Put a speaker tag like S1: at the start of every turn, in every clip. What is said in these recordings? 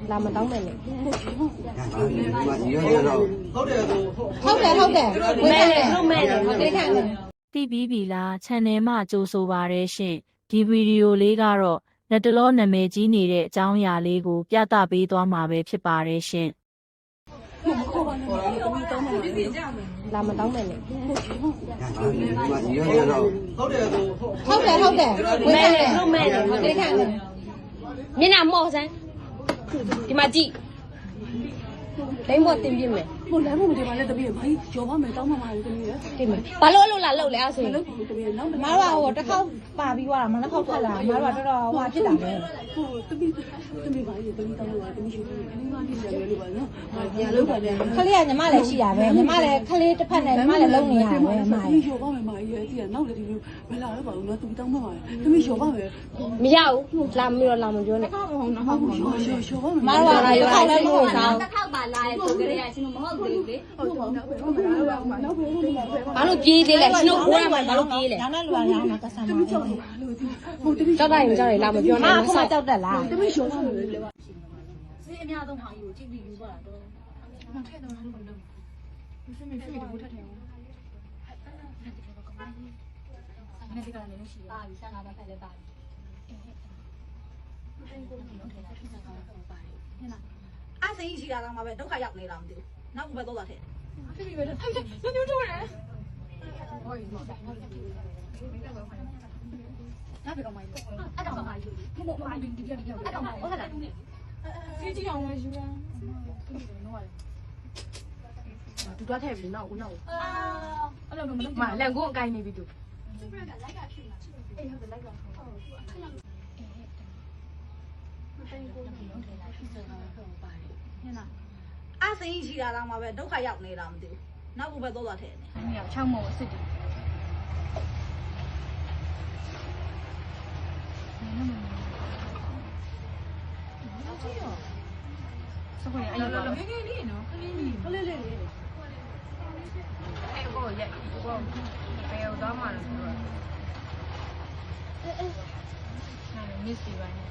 S1: လာမတောင်းမယ်လေဟုတ်တယ်ဝေးတယ်ဟုတ်မယ်ဟုတ်တယ်ခံတယ်
S2: တိပြီးပြီလား channel မှာကြိုးဆိုပါရရှင်ဒီဗီဒီယိုလေးကတော့လက်တလောနာမည်ကြီးနေတဲ့အကြောင်းအရာလေးကိုပြသပေးသွားမှာပဲဖြစ်ပါတယ်ရှင်
S1: လာမတောင်းမယ်လေ
S3: ဟုတ်တယ်
S1: ဝေးတယ်ဟုတ်မယ်ဟုတ်တယ်ခံတယ်
S4: မျက်နှာမော့စမ်းဒီမှာကြည့်လိမ့်ဖို့တင်ပြမယ်
S5: ဟိုလမ်းဖို့မတင်ပါနဲ့တပည့်ဘာကြီးကြော်ပါမယ်တောင်းမှမှာတပည့်ရ
S4: တင်မယ်ဘာလို့အလုပ်လာလုပ်လဲအဲ့ဆိုရင်
S5: တပည့်နောက်
S1: မတော်ဟိုတစ်ခေါက်ပါပြီးသွားတာမနှစ်ခေါက်ထွက်လာမတော်တော်တော်ဟွာဖြစ်တာပဲ
S5: ဟိုတပည့်ဘာကြီးတပည့်တောင်းလို့တပည့်ရှိတယ်ခလေးမဖြစ်တယ်လို့ပါနော်ပြန်လုပ်ပါပြန်
S1: ခလေးကညီမလည်းရှိတာပဲညီမလည်းခလေးတစ်ဖက်နဲ့ညီမလည်းလုံးနေရတယ်ပဲအမကြီး
S5: ကြော်ပါမယ်မာကြီးရဲ့အဲ့ဒီကနောက်လည်းဒီလိုဘယ်လာတော့ပါဘူးနော်တပည့်တောင်းမှမှာတပည့်ကြော်ပါမယ်
S4: မရဘူးလာမလို့လာမပြောနဲ့
S5: ကြော်ပါမယ်
S1: မတော်ကတစ်ခေါက်လည်းမဟုတ်စား
S6: တစ်ခေါက်ပါလာရဲ့ပုံကလေးကရှင်မဟုတ်သေးဘူးလေ
S4: ဘာလို့ပြေးသေးလဲရှင်တို့ဘိုးရမှာဘာလို့ပြေးလဲ
S1: ရောင်းတဲ့လူကရောင်းတာကဆန်မှာ
S5: ဟိုတပည့်
S4: ကြောက်တိုင်းကြောက်တယ်လာမပြောနဲ့
S1: အခုမှကြောက်တက်လား
S5: တပည့်ကြော်ပါမယ်လေ
S6: စီးအများဆုံးဟာကြီးကိုကြည့်ပြီးယူပါတော့မထည့်တော့ဘူးလို့မရှိမဖြစ်ဘူးထက်တယ်အဲ့ဒီကလည်းလည်းရှိပါပြီဆက်လာပါဖက်လည်းပါပြီ
S7: အစိမ်းရှိတာတော့မှပဲဒုက္ခရောက်နေတာမသိဘူးနောက်ဘယ်တော့လာထဲ
S6: ဖြစ်ပြီပဲဟုတ်တယ်ညညထိုးတယ်ဟောဒီမှာနောက်ပြီးတော့မိုင်းအဲ့တော့မိုင်းယူမမိုင်းဒီပြအဲ့တော့မိုင်းဟုတ်လားစီးကြည့်အောင်လည်းယူရ
S4: တူတော့ထည့်ပြီနောက်နောက်
S6: အဲ့လိုမလုပ်
S4: မလန်ကိုအကိုင်းနေပြီသူ
S6: စပရက်ကလိုက်ကဖြစ်လာအေးဟုတ်တယ်လိုက်ကဟုတ်အဲ့လိုမသိဘူးကိုလုံးထဲလာဖြစ်နေတာဟုတ်ပါတယ်ညနာ
S7: အစိမ်းရှိတာတော့မှပဲဒုက္ခရောက်နေတာမသိဘူးနောက်ဘယ်တော့လာထဲနေ
S6: အဲ့ဒီ6မောအစ်စ်တူစကွယ်အဲ့လိုငယ်ငယ်လေးနော်ခလေးလေးခလေးလေး
S4: အဲ့ကိုရက်ကိုဘယ်တော့မှလို့ပြော
S6: နာမစ်စီပါနေ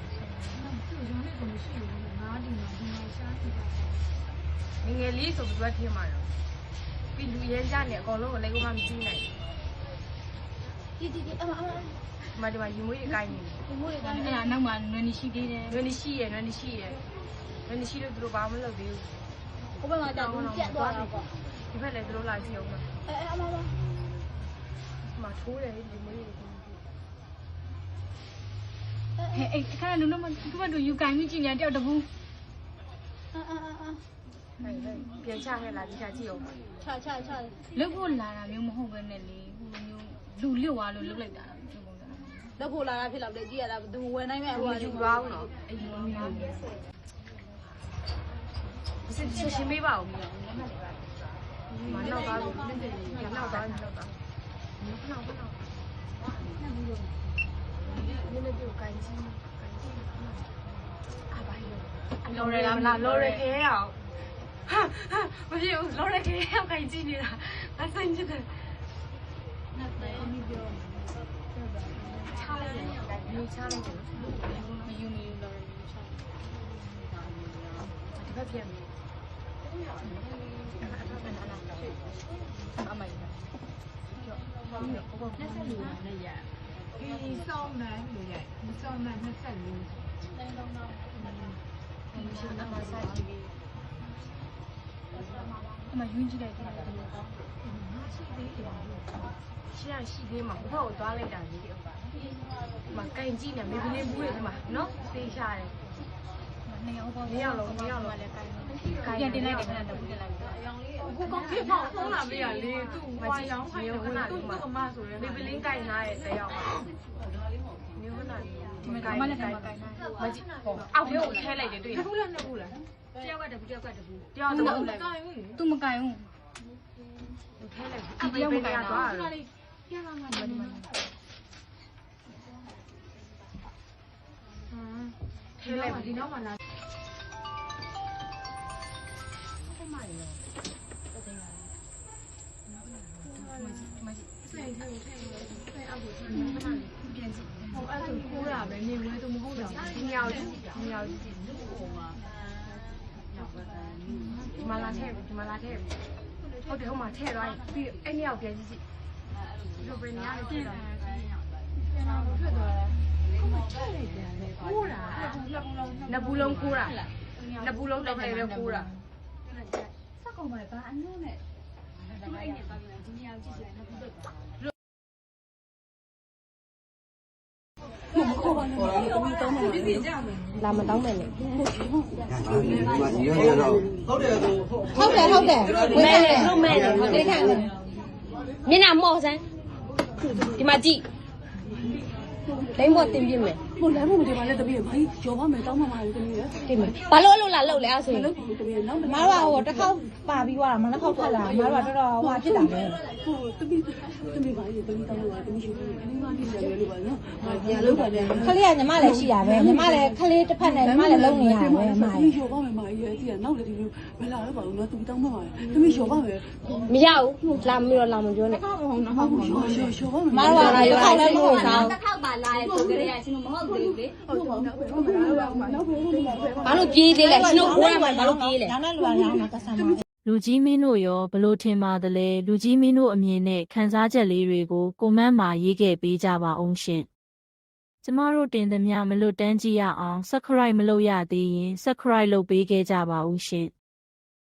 S6: သူရောင်းနေကုန်ရှိလို့ငါဒီမှာရှားနေတာ
S4: ငယ်လေးဆိုပြီးတော့ထင်မှာတော့ပြီးလူရဲကြနေအကောင်လုံးကိုလည်းကိုမှမကြည့်နိုင်
S6: ဒီအမ
S4: ဒီမှာယူမွေးတွေကိုင်းနေတယ်
S6: ဒီမိုးတွေကလည်းနောက်မှနွယ်နေရှိသေးတယ်
S4: နွယ်နေရှိလို့သူတို့ဘာမှမလုပ်သေးဘူး
S6: ဘယ်မှာကြောက်ဘူးပြတ်သွားတာပေါ့
S4: ဒီဘက်လည်းသူတို့လာကြည့်အောင်
S6: အ
S4: မထိုးတယ်ဒီမွေးတွေ
S6: အဲ့ခါနုံမကမတို့ယူကန်ကြီးကြည့်နေတယောက်တဘူး
S4: ပြန်ချခဲ့လာဒီချကြည့်အောင်
S6: ချလုတ်ဖို့လာတာမျိုးမဟုတ်ပဲနဲ့လေဟိုလိုမျိုးလူလျှို့သွားလို့လုတ်လိုက်တာဒီပုံစံ
S7: လက်ဖို့လာတာဖြစ်တော့လေကြည့်ရတာသူဝယ်နိုင်မဲ့ဟို
S4: ယူသွားအောင်နော်အယူမျိုးစစ်ရှင်းပေးပါဦးမနောက်သွားပြီနောက်သွားနည်းနည်းပြုတ်ကိုင်းချင်းလော်ရလားမလားလော်ရခဲအောင်ဟာမဖြစ်ဘူးလော်ရခဲအောင်ကိုင်းကြည့်နေတာအဆိုင်ဖြစ်တယ်ချလိုက်တယ်ဒီချလိုက်တယ်မယူနေလော်ရဒီဘက်ပြန်ပြီအမိုင်း
S5: ဒီစောင်းနိုင်လို့ရဒီစောင်းနိုင်24
S6: အမယွန်းကြည့်လိုက်တယ်
S4: ရှေ့ရှိသေးမှာဘုဘကိုသွားလိုက်တာလေဒီဥပ္ပါမကန်ကြည့်နေမေဘလေးဘူးရဲ့ဒီမှာနော်သေချာတယ်
S6: နှစ်ယောက်ပေါ့
S4: နှစ်ယောက်လုံးလည်းကိုင်း
S6: ပြန်တင်လိုက်တယ်ခဏတော့တင်လိုက်တယ်
S5: ကိုကောင်းဖြစ်ပေါ့ဖုန်းလာမေးရလေသူ့ဝါရောင်းခိုင်းတယ်သူ့အမဆိုရင်
S4: မေဘလေးကိုင်းထားတဲ့တယောက်မျိုးနာ
S6: ဒီမှာမလည်းကိုင်းထား
S4: မကြည့်ဟောအောက်ထဲကိုထဲလိုက်တယ်တွေ့လား
S5: ဟုတ်လားနှစ်ခုလား
S6: တယောက်ကတဘူးတယောက်ကတဘူး
S4: တယောက်တော့
S5: မကိုင်းဘူး
S6: သူမကိုင်းဘူး
S4: ထဲလိုက်ဒီတယောက်မကိုင်းတော့
S6: ပြန်လာမှဒီမှာ
S4: ထဲလိုက်ဒီနောက်မှလာ
S5: ဟိုအဲ့ဒါကိုခိုးတာပဲနေဝဲသူမဟုတ်တာ
S4: ဒီည မြောက်ကြီးဒီမှာလာထည့်ဟုတ်တယ်ဟိုမှာထည့်သွားပြီးအဲ့မြောက်ပြန်ကြည့်လိုပဲနေရတယ်ဖြစ်တာဖြစ်သွားတယ်ခိုးတာနဘူးလုံးခိုးတာနဘူးလုံးတစ်ထည်ပဲခိုးတာ
S6: စက်ကောင်ပါဘာအနှုံးနဲ့သူ့အိမ်နဲ့ပါပြန်ဒီနေရာကိုကြည့်စရာနှစ်ခုတော့
S5: ခေါ်ပါနဲ့တမီးတောင်းမှာပြည်ကြမယ်
S1: လာမတောင်းမယ်လေ
S3: ဟုတ်တယ်ကို
S1: ဟုတ်တယ်ဝေးတယ်လို့မဲ့တယ်ဟုတ်တယ်ခံတယ်
S8: မျက်နှာမော့စမ်းဒီမှာကြည့်လိမ့်ဖို့တင်ပြမယ်
S5: ဟိုလမ်းမတင်ပါနဲ့တမီးဘာကြီးကြော်ပါမယ်တောင်းမှာပါတမီးရ
S8: တင်မယ်ဘာလို့အလုပ်လာလုပ်လဲအဲ့ဆိုရင်
S5: လို့တမီးနောက်
S1: မတော်ကဟိုတစ်ခေါက်ပါပြီးသွားတာမနှစ်ခေါက်ဖက်လာမတော်ကတော်တော်ဟိုဖြစ်တာပဲ
S5: ဟိုတမီးဘာကြီးတမီးတောင်းမှာတမီးရှိဘူးဒီမှာပြည်ကြမယ်လို့ပါနော်ပြန်လို့ပါပြန်
S1: ခလေးကညီမလည်းရှိတာပဲညီမလည်းခလေးတစ်ဖက်နဲ့ညီမလည်းလုံးနေရတယ်ပဲအမ
S5: တမီးရောပါမယ်မာကြီးရဲ့ဒီကနောက်လည်းဒီလိုဘယ်လာတော့ပါဘူးနော်တမီးတောင်းမှာပါတမီးရောပါမယ်
S8: မရဘူးလာမလို့လာမပြောနဲ့
S5: ဟုတ်ပါမယ်ရောပါမယ်
S1: မတော်ကတစ်ခေါက်လည်းမဟုတ်စား
S6: တစ်ခေါက်ပါလာတဲ့ပုံကလေးကရှင်တို့မဟုတ်ဘူးလေ
S5: ဟုတ်ပါဘူးနောက်ပဲ
S8: ဘာလို့ပြေးသေးလဲရှင်တို့ခိုးရမှာဘာလို့ပြေးလဲ
S1: ရောင်းတဲ့လူကရောင်းတာကစားမှာ
S2: လူကြီးမင်းတို့ရောဘလို့ထင်ပါသလဲလူကြီးမင်းတို့အမြင်နဲ့ခန်းစားချက်လေးတွေကိုကွန်မန့်မှာရေးခဲ့ပေးကြပါအောင်ရှင်ကျမတို့တင်သမျှမလွတ်တမ်းကြည့်ရအောင် subscribe မလုပ်ရသေးရင် subscribe လုပ်ပေးခဲ့ကြပါဦးရှင်